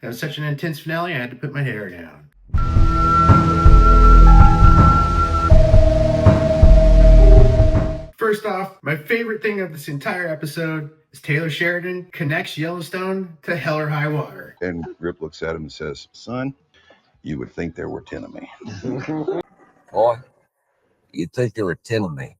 That was such an intense finale, I had to put my hair down. First off, my favorite thing of this entire episode is Taylor Sheridan connects Yellowstone to Hell or High Water. And Rip looks at him and says, "Son, you would think there were 10 of me." Boy, you'd think there were 10 of me.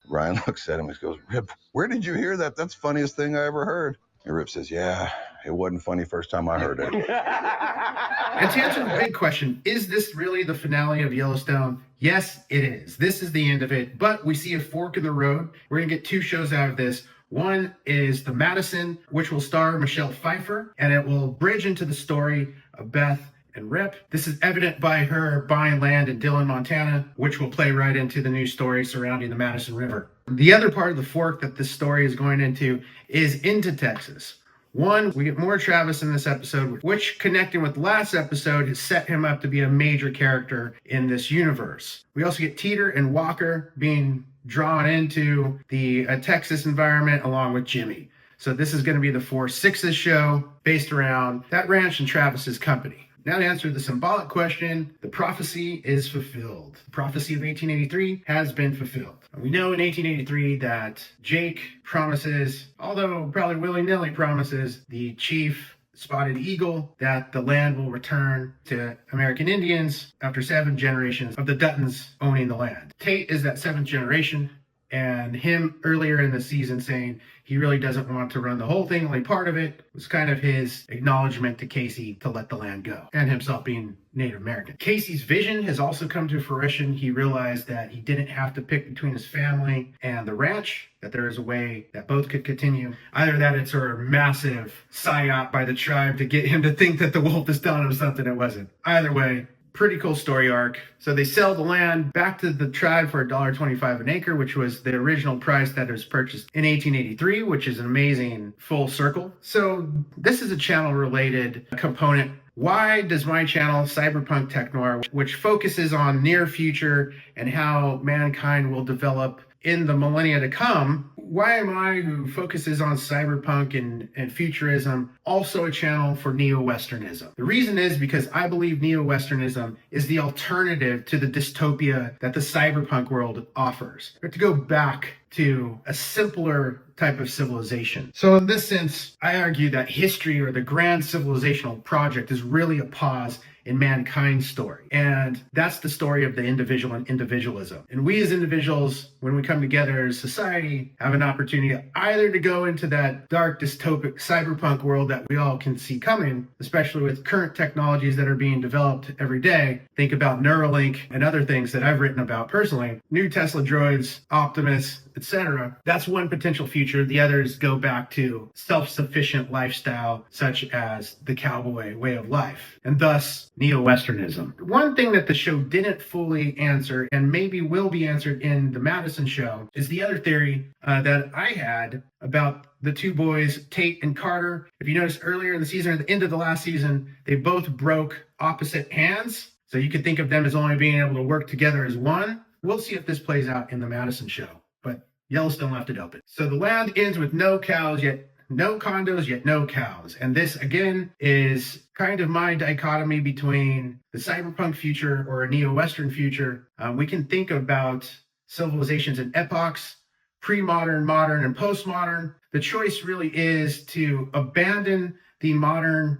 Ryan looks at him and goes, "Rip, where did you hear that? That's the funniest thing I ever heard." And Rip says, "Yeah, it wasn't funny first time I heard it." And to answer the big question, is this really the finale of Yellowstone? Yes, it is. This is the end of it, but we see a fork in the road. We're going to get two shows out of this. One is the Madison, which will star Michelle Pfeiffer, and it will bridge into the story of Beth and Rip. This is evident by her buying land in Dillon, Montana, which will play right into the new story surrounding the Madison River. The other part of the fork that this story is going into is into Texas. One, we get more Travis in this episode, which, connecting with last episode, has set him up to be a major character in this universe. We also get Teeter and Walker being drawn into the Texas environment along with Jimmy. So this is going to be the 4/6 show based around that ranch and Travis's company. Now to answer the symbolic question, the prophecy is fulfilled. The prophecy of 1883 has been fulfilled. We know in 1883 that Jake promises, although probably willy-nilly promises, the chief Spotted Eagle that the land will return to American Indians after 7 generations of the Duttons owning the land. Tate is that 7th generation, and him earlier in the season saying he really doesn't want to run the whole thing, only part of it, was kind of his acknowledgement to Kayce to let the land go, and himself being Native American. Kayce's vision has also come to fruition. He realized that he didn't have to pick between his family and the ranch, that there is a way that both could continue. Either that it's a massive psyop by the tribe to get him to think that the wolf is telling him something it wasn't. Either way, pretty cool story arc. So they sell the land back to the tribe for $1.25 an acre, which was the original price that was purchased in 1883, which is an amazing full circle. So this is a channel related component. Why does my channel, Cyberpunk Tech Noir, which focuses on near future and how mankind will develop in the millennia to come, why am I, who focuses on cyberpunk and futurism, also a channel for Neo-Westernism? The reason is because I believe Neo-Westernism is the alternative to the dystopia that the cyberpunk world offers. We have to go back to a simpler type of civilization. So in this sense, I argue that history, or the grand civilizational project, is really a pause in mankind's story. And that's the story of the individual and individualism. And we as individuals, when we come together as society, have an opportunity either to go into that dark dystopic cyberpunk world that we all can see coming, especially with current technologies that are being developed every day. Think about Neuralink and other things that I've written about personally. New Tesla droids, Optimus, etc. That's one potential future. The others go back to self-sufficient lifestyle, such as the cowboy way of life, and thus Neo-Westernism. One thing that the show didn't fully answer, and maybe will be answered in the Madison show, is the other theory that I had about the two boys, Tate and Carter. If you notice earlier in the season, at the end of the last season, they both broke opposite hands. So you could think of them as only being able to work together as one. We'll see if this plays out in the Madison show, but Yellowstone left it open. So the land ends with no cows, yet no condos, yet no cows. And this, again, is kind of my dichotomy between the cyberpunk future or a neo-Western future. We can think about civilizations in epochs, pre-modern, modern, and post-modern. The choice really is to abandon the modern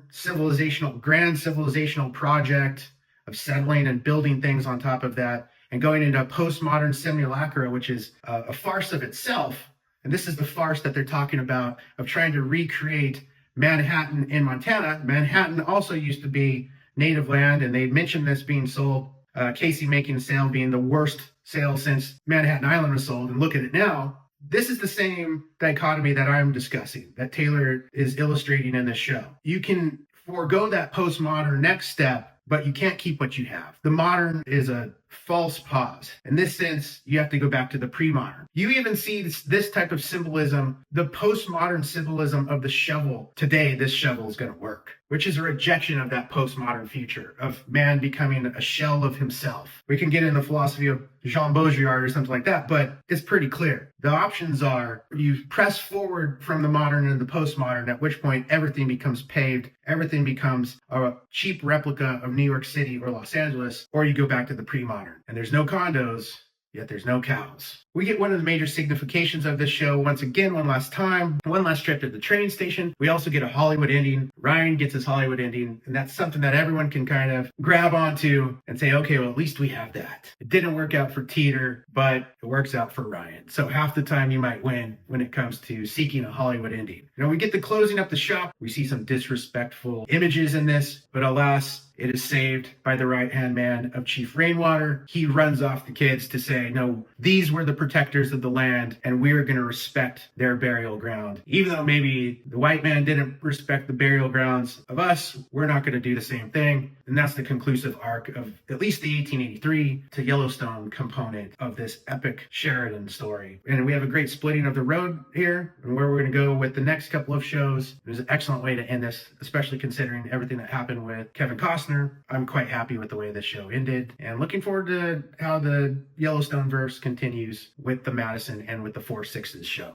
grand civilizational project of settling and building things on top of that, and going into a postmodern simulacra, which is a farce of itself. And this is the farce that they're talking about, of trying to recreate Manhattan in Montana. Manhattan also used to be native land, and they mentioned this being sold, Kayce making a sale being the worst sale since Manhattan Island was sold. And look at it now. This is the same dichotomy that I'm discussing, that Taylor is illustrating in this show. You can forego that postmodern next step, but you can't keep what you have. The modern is a false pause. In this sense, you have to go back to the pre-modern. You even see this type of symbolism, the postmodern symbolism of the shovel. Today, this shovel is going to work, which is a rejection of that postmodern future of man becoming a shell of himself. We can get in the philosophy of Jean Baudrillard or something like that, but it's pretty clear. The options are you press forward from the modern into the postmodern, at which point everything becomes paved, everything becomes a cheap replica of New York City or Los Angeles, or you go back to the pre-modern. And there's no condos, yet there's no cows. We get one of the major significations of this show once again, one last time, one last trip to the train station. We also get a Hollywood ending. Ryan gets his Hollywood ending, and that's something that everyone can kind of grab onto and say, okay, well, at least we have that. It didn't work out for Teeter, but it works out for Ryan. So half the time you might win when it comes to seeking a Hollywood ending. You know, we get the closing up the shop. We see some disrespectful images in this, but alas, it is saved by the right-hand man of Chief Rainwater. He runs off the kids to say, no, these were the protectors of the land, and we're going to respect their burial ground. Even though maybe the white man didn't respect the burial grounds of us, we're not going to do the same thing. And that's the conclusive arc of at least the 1883 to Yellowstone component of this epic Sheridan story. And we have a great splitting of the road here, and where we're going to go with the next couple of shows. It was an excellent way to end this, especially considering everything that happened with Kevin Costner. I'm quite happy with the way this show ended, and looking forward to how the Yellowstone verse continues with the Madison and with the 4/6 show.